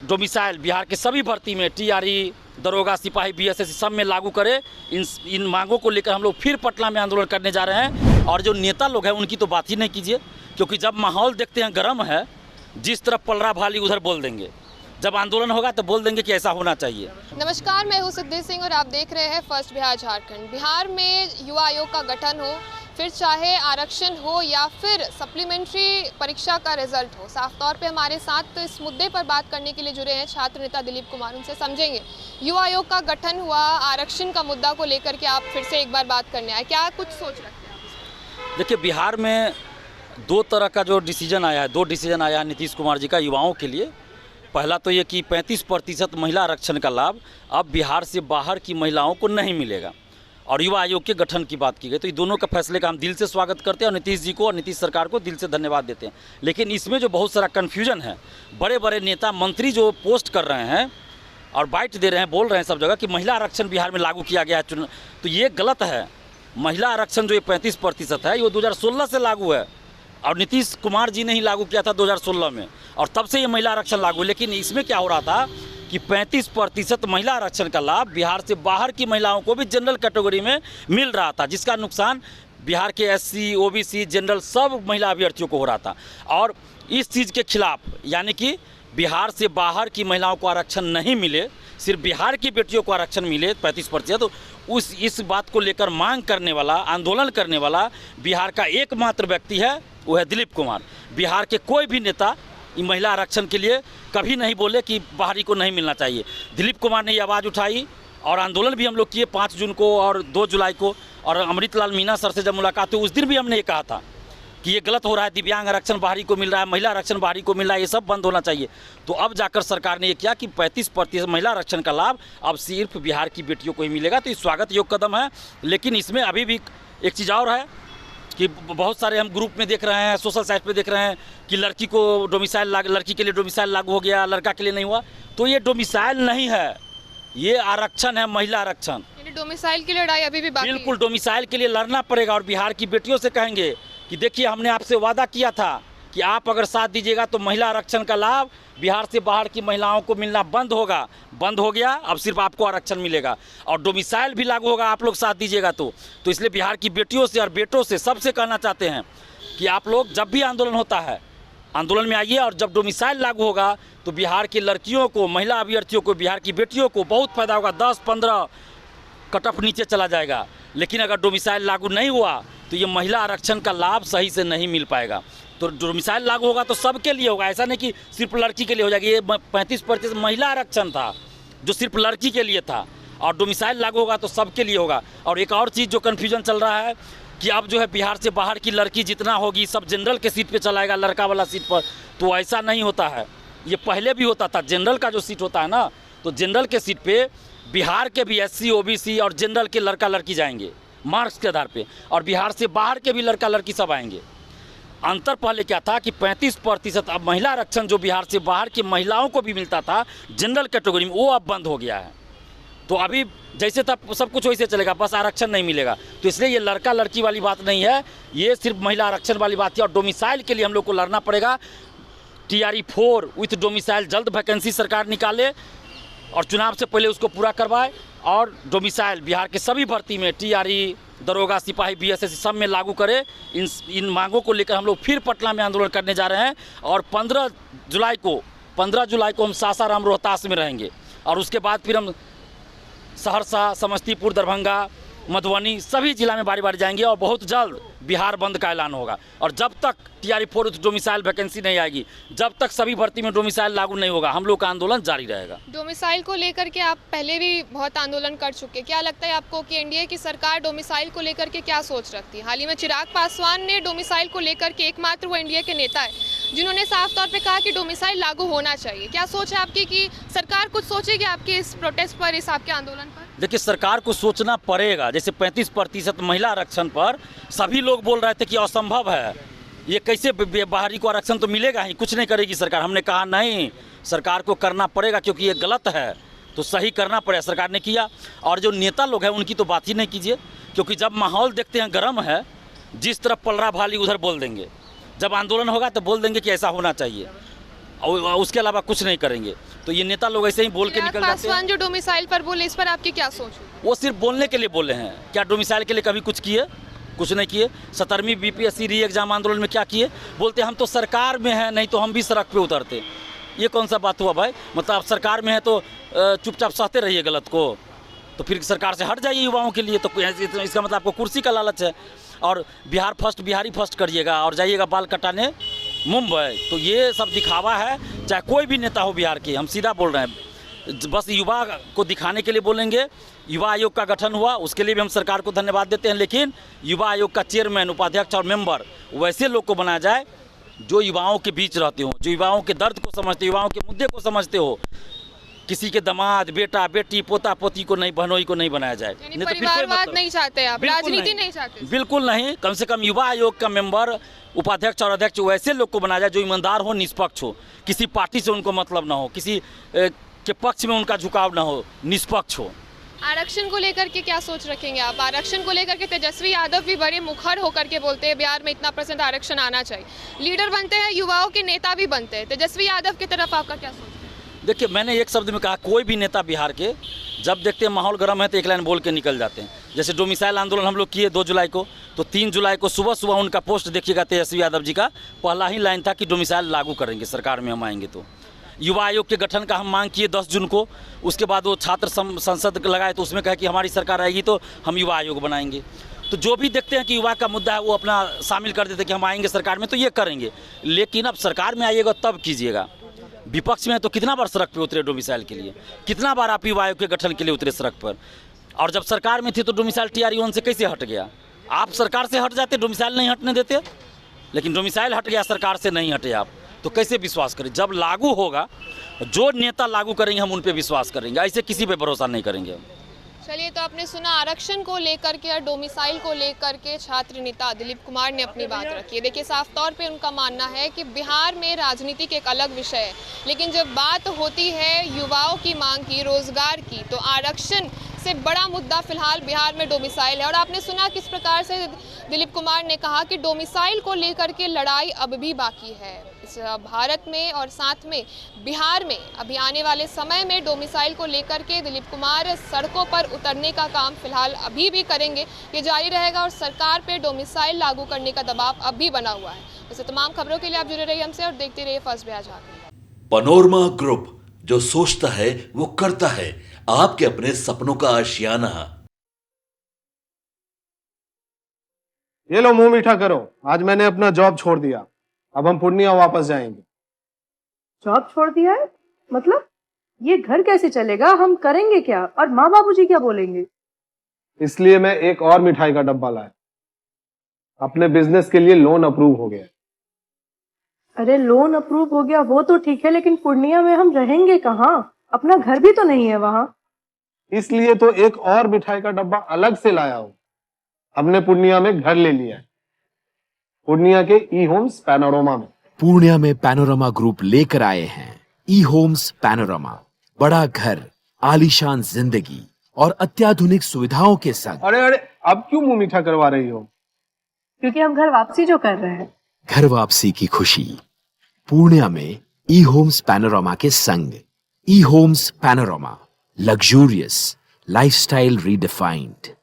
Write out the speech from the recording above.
Domicile Bihar के सभी भर्ती में टीआरई, दरोगा, सिपाही, बीएसएस सब में लागू करे। इन मांगों को लेकर हम लोग फिर पटना में आंदोलन करने जा रहे हैं। और जो नेता लोग हैं उनकी तो बात ही नहीं कीजिए, क्योंकि जब माहौल देखते हैं गर्म है, जिस तरफ पलरा भाली उधर बोल देंगे। जब आंदोलन होगा तो बोल देंगे कि ऐसा होना चाहिए। नमस्कार, मैं हूं सिद्धि सिंह और आप देख रहे हैं फर्स्ट बिहार झारखंड। बिहार में युवा आयोग का गठन हो, फिर चाहे आरक्षण हो या फिर सप्लीमेंट्री परीक्षा का रिजल्ट हो, साफ तौर पे हमारे साथ तो इस मुद्दे पर बात करने के लिए जुड़े हैं छात्र नेता दिलीप कुमार। उनसे समझेंगे युवा आयोग का गठन हुआ, आरक्षण का मुद्दा को लेकर के आप फिर से एक बार बात करने आए, क्या कुछ सोच रखते हैं? देखिए, बिहार में दो तरह का जो डिसीजन आया है, दो डिसीजन आया है नीतीश कुमार जी का युवाओं के लिए। पहला तो ये कि 35% महिला आरक्षण का लाभ अब बिहार से बाहर की महिलाओं को नहीं मिलेगा, और युवा आयोग के गठन की बात की गई। तो ये दोनों का फैसले का हम दिल से स्वागत करते हैं और नीतीश जी को और नीतीश सरकार को दिल से धन्यवाद देते हैं। लेकिन इसमें जो बहुत सारा कन्फ्यूजन है, बड़े बड़े नेता मंत्री जो पोस्ट कर रहे हैं और बाइट दे रहे हैं, बोल रहे हैं सब जगह कि महिला आरक्षण बिहार में लागू किया गया है, तो ये गलत है। महिला आरक्षण जो ये 35% है, ये 2016 से लागू है और नीतीश कुमार जी ने ही लागू किया था 2016 में, और तब से ये महिला आरक्षण लागू। लेकिन इसमें क्या हो रहा था कि 35% महिला आरक्षण का लाभ बिहार से बाहर की महिलाओं को भी जनरल कैटेगरी में मिल रहा था, जिसका नुकसान बिहार के एससी, ओबीसी, जनरल सब महिला अभ्यर्थियों को हो रहा था। और इस चीज़ के खिलाफ, यानी कि बिहार से बाहर की महिलाओं को आरक्षण नहीं मिले, सिर्फ बिहार की बेटियों को आरक्षण मिले 35%, तो इस बात को लेकर मांग करने वाला, आंदोलन करने वाला बिहार का एकमात्र व्यक्ति है, वो है दिलीप कुमार। बिहार के कोई भी नेता महिला आरक्षण के लिए कभी नहीं बोले कि बाहरी को नहीं मिलना चाहिए। दिलीप कुमार ने ये आवाज़ उठाई और आंदोलन भी हम लोग किए 5 जून को और 2 जुलाई को। और अमृतलाल मीना सर से जब मुलाकात हुई उस दिन भी हमने ये कहा था कि ये गलत हो रहा है, दिव्यांग आरक्षण बाहरी को मिल रहा है, महिला आरक्षण बाहरी को मिल रहा है, ये सब बंद होना चाहिए। तो अब जाकर सरकार ने ये किया कि 35% महिला आरक्षण का लाभ अब सिर्फ बिहार की बेटियों को ही मिलेगा। तो ये स्वागत योग्य कदम है। लेकिन इसमें अभी भी एक चीज़ और है कि बहुत सारे हम ग्रुप में देख रहे हैं, सोशल साइट पे देख रहे हैं कि लड़की को डोमिसाइल लड़की के लिए डोमिसाइल लागू हो गया, लड़का के लिए नहीं हुआ। तो ये डोमिसाइल नहीं है, ये आरक्षण है, महिला आरक्षण। डोमिसाइल की लड़ाई अभी भी बाकी है। बिल्कुल, डोमिसाइल के लिए लड़ना पड़ेगा। और बिहार की बेटियों से कहेंगे कि देखिए, हमने आपसे वादा किया था कि आप अगर साथ दीजिएगा तो महिला आरक्षण का लाभ बिहार से बाहर की महिलाओं को मिलना बंद होगा। बंद हो गया, अब सिर्फ आपको आरक्षण मिलेगा और डोमिसाइल भी लागू होगा, आप लोग साथ दीजिएगा तो इसलिए बिहार की बेटियों से और बेटों से सबसे कहना चाहते हैं कि आप लोग जब भी आंदोलन होता है, आंदोलन में आइए। और जब डोमिसाइल लागू होगा तो बिहार की लड़कियों को, महिला अभ्यर्थियों को, बिहार की बेटियों को बहुत फायदा होगा। 10-15 कटअप नीचे चला जाएगा। लेकिन अगर डोमिसाइल लागू नहीं हुआ तो ये महिला आरक्षण का लाभ सही से नहीं मिल पाएगा। तो डोमिसाइल लागू होगा तो सबके लिए होगा, ऐसा नहीं कि सिर्फ लड़की के लिए हो जाएगी। ये 35% महिला आरक्षण था जो सिर्फ लड़की के लिए था, और डोमिसाइल लागू होगा तो सबके लिए होगा। और एक और चीज़ जो कन्फ्यूजन चल रहा है कि अब जो है बिहार से बाहर की लड़की जितना होगी सब जनरल के सीट पे चलाएगा, लड़का वाला सीट पर। तो ऐसा नहीं होता है, ये पहले भी होता था। जनरल का जो सीट होता है ना, तो जनरल के सीट पे बिहार के भी एससी, ओबीसी और जनरल के लड़का लड़की जाएंगे मार्क्स के आधार पे, और बिहार से बाहर के भी लड़का लड़की सब आएंगे। अंतर पहले क्या था कि 35% अब महिला आरक्षण जो बिहार से बाहर की महिलाओं को भी मिलता था जनरल कैटेगरी में, वो अब बंद हो गया है। तो अभी जैसे था सब कुछ वैसे चलेगा, बस आरक्षण नहीं मिलेगा। तो इसलिए ये लड़का लड़की वाली बात नहीं है, ये सिर्फ महिला आरक्षण वाली बात है। और डोमिसाइल के लिए हम लोग को लड़ना पड़ेगा। TRE 4 विथ डोमिसाइल जल्द वैकेंसी सरकार निकाले और चुनाव से पहले उसको पूरा करवाए, और डोमिसाइल बिहार के सभी भर्ती में TRE, दरोगा, सिपाही, बीएसएस सब में लागू करे। इन मांगों को लेकर हम लोग फिर पटना में आंदोलन करने जा रहे हैं। और 15 जुलाई को हम सासाराम, रोहतास में रहेंगे, और उसके बाद फिर हम सहरसा, समस्तीपुर, दरभंगा, मधुबनी सभी जिला में बारी बारी जाएंगे। और बहुत जल्द बिहार बंद का ऐलान होगा। और जब तक TRE 4 डोमिसाइल वैकेंसी नहीं आएगी, जब तक सभी भर्ती में डोमिसाइल लागू नहीं होगा, हम लोग का आंदोलन जारी रहेगा। डोमिसाइल को लेकर के आप पहले भी बहुत आंदोलन कर चुके, क्या लगता है आपको कि एनडीए की सरकार डोमिसाइल को लेकर के क्या सोच रखती है? हाल ही में चिराग पासवान ने डोमिसाइल को लेकर के, एकमात्र वो एनडीए के नेता है जिन्होंने साफ तौर पे कहा कि डोमिसाइल लागू होना चाहिए। क्या सोच है आपकी कि सरकार कुछ सोचेगी आपके इस प्रोटेस्ट पर, इस आपके आंदोलन पर? देखिए, सरकार को सोचना पड़ेगा। जैसे 35% महिला आरक्षण पर सभी लोग बोल रहे थे कि असंभव है, ये कैसे बाहरी को आरक्षण तो मिलेगा ही, कुछ नहीं करेगी सरकार। हमने कहा नहीं, सरकार को करना पड़ेगा, क्योंकि ये गलत है तो सही करना पड़ेगा। सरकार ने किया। और जो नेता लोग हैं उनकी तो बात ही नहीं कीजिए, क्योंकि जब माहौल देखते हैं गर्म है, जिस तरफ पलरा भाली उधर बोल देंगे। जब आंदोलन होगा तो बोल देंगे कि ऐसा होना चाहिए। और उसके अलावा कुछ नहीं करेंगे। तो ये नेता लोग ऐसे ही बोल के निकल जाते हैं। पासवान जो डोमिसाइल पर बोले, इस पर आपकी क्या सोच है? वो सिर्फ बोलने के लिए बोले हैं। क्या डोमिसाइल के लिए कभी कुछ किए? कुछ नहीं किए। 17वीं बीपीएससी री एग्जाम आंदोलन में क्या किए? बोलते हम तो सरकार में हैं, नहीं तो हम भी सड़क पे उतरते। ये कौन सा बात हुआ भाई? मतलब आप सरकार में है तो चुपचाप सहते रहिए गलत को, तो फिर सरकार से हट जाइए युवाओं के लिए। तो इसका मतलब आपको कुर्सी का लालच है। और बिहार फर्स्ट, बिहारी फर्स्ट करिएगा और जाइएगा बाल कटाने मुंबई। तो ये सब दिखावा है। चाहे कोई भी नेता हो बिहार के, हम सीधा बोल रहे हैं, बस युवा को दिखाने के लिए बोलेंगे। युवा आयोग का गठन हुआ, उसके लिए भी हम सरकार को धन्यवाद देते हैं, लेकिन युवा आयोग का चेयरमैन, उपाध्यक्ष और मेंबर वैसे लोग को बनाया जाए जो युवाओं के बीच रहते हो, जो युवाओं के दर्द को समझते, युवाओं के मुद्दे को समझते हो। किसी के दामाद, बेटा, बेटी, पोता, पोती को नहीं, बहनोई को नहीं बनाया जाए। नहीं तो परिवारवाद नहीं चाहते आप, राजनीति नहीं चाहते? बिल्कुल नहीं। कम से कम युवा आयोग का मेंबर, उपाध्यक्ष और अध्यक्ष वैसे लोग को बनाया जाए जो ईमानदार हो, निष्पक्ष हो, किसी पार्टी से उनको मतलब ना हो, किसी के पक्ष में उनका झुकाव ना हो, निष्पक्ष हो। आरक्षण को लेकर के क्या सोच रखेंगे आप? आरक्षण को लेकर के तेजस्वी यादव भी बड़े मुखर होकर के बोलते हैं बिहार में इतना % आरक्षण आना चाहिए। लीडर बनते हैं, युवाओं के नेता भी बनते हैं। तेजस्वी यादव की तरफ आपका क्या सोच है? देखिए, मैंने एक शब्द में कहा, कोई भी नेता बिहार के जब देखते हैं माहौल गर्म है तो एक लाइन बोल के निकल जाते हैं। जैसे डोमिसाइल आंदोलन हम लोग किए 2 जुलाई को, तो 3 जुलाई को सुबह सुबह उनका पोस्ट देखिएगा तेजस्वी यादव जी का, पहला ही लाइन था कि डोमिसाइल लागू करेंगे, सरकार में हम आएंगे तो। युवा आयोग के गठन का हम मांग किए 10 जून को, उसके बाद वो छात्र संसद लगाए तो उसमें कहा कि हमारी सरकार आएगी तो हम युवा आयोग बनाएंगे। तो जो भी देखते हैं कि युवा का मुद्दा है वो अपना शामिल कर देते कि हम आएंगे सरकार में तो ये करेंगे। लेकिन अब सरकार में आइएगा तब कीजिएगा। विपक्ष में तो कितना बार सड़क पे उतरे डोमिसाइल के लिए, कितना बार आप युवा आयोग के गठन के लिए उतरे सड़क पर। और जब सरकार में थे तो डोमिसाइल TRE-1 से कैसे हट गया? आप सरकार से हट जाते, डोमिसाइल नहीं हटने देते, लेकिन डोमिसाइल हट गया, सरकार से नहीं हटे आप, तो कैसे विश्वास करें? जब लागू होगा, जो नेता लागू करेंगे हम उन पे विश्वास करेंगे, ऐसे किसी पे भरोसा नहीं करेंगे। चलिए, तो आपने सुना आरक्षण को लेकर के और डोमिसाइल को लेकर के छात्र नेता दिलीप कुमार ने अपनी बात रखी है। देखिए, साफ तौर पे उनका मानना है कि बिहार में राजनीति के एक अलग विषय है, लेकिन जब बात होती है युवाओं की मांग की, रोजगार की, तो आरक्षण से बड़ा मुद्दा फिलहाल बिहार में डोमिसाइल है। और आपने सुना किस प्रकार से दिलीप कुमार ने कहा कि डोमिसाइल को लेकर के लड़ाई अब भी बाकी है इस भारत में, और साथ में बिहार में अभी आने वाले समय में डोमिसाइल को लेकर के दिलीप कुमार सड़कों पर उतरने का काम फिलहाल अभी भी करेंगे, ये जारी रहेगा और सरकार पे डोमिसाइल लागू करने का दबाव अब भी बना हुआ है। वैसे तमाम खबरों के लिए आप जुड़े रहिए हमसे और देखते रहिए first Bihar Jharkhand. Panorama group, जो सोचता है वो करता है, आपके अपने सपनों का आशियाना। ये लो, मुंह मीठा करो। आज मैंने अपना जॉब छोड़ दिया, अब हम पूर्णिया वापस जाएंगे। जॉब छोड़ दिया है? मतलब ये घर कैसे चलेगा? हम करेंगे क्या? और माँ बाबूजी क्या बोलेंगे? इसलिए मैं एक और मिठाई का डब्बा लाया। अपने बिजनेस के लिए लोन अप्रूव हो गया। अरे, लोन अप्रूव हो गया वो तो ठीक है, लेकिन पूर्णिया में हम रहेंगे कहाँ? अपना घर भी तो नहीं है वहाँ। इसलिए तो एक और मिठाई का डब्बा अलग से लाया हूँ। हमने पूर्णिया में घर ले लिया है, पूर्णिया के ई होम्स पैनोरमा में। पूर्णिया में पैनोरमा ग्रुप लेकर आए हैं ई होम्स पैनोरमा। बड़ा घर, आलीशान जिंदगी और अत्याधुनिक सुविधाओं के संग। अरे अरे, अब क्यों मुंह मीठा करवा रही हो? क्योंकि हम घर वापसी जो कर रहे हैं। घर वापसी की खुशी पूर्णिया में ई होम्स पैनोरमा के संग। ई Homes Panorama, luxurious lifestyle redefined.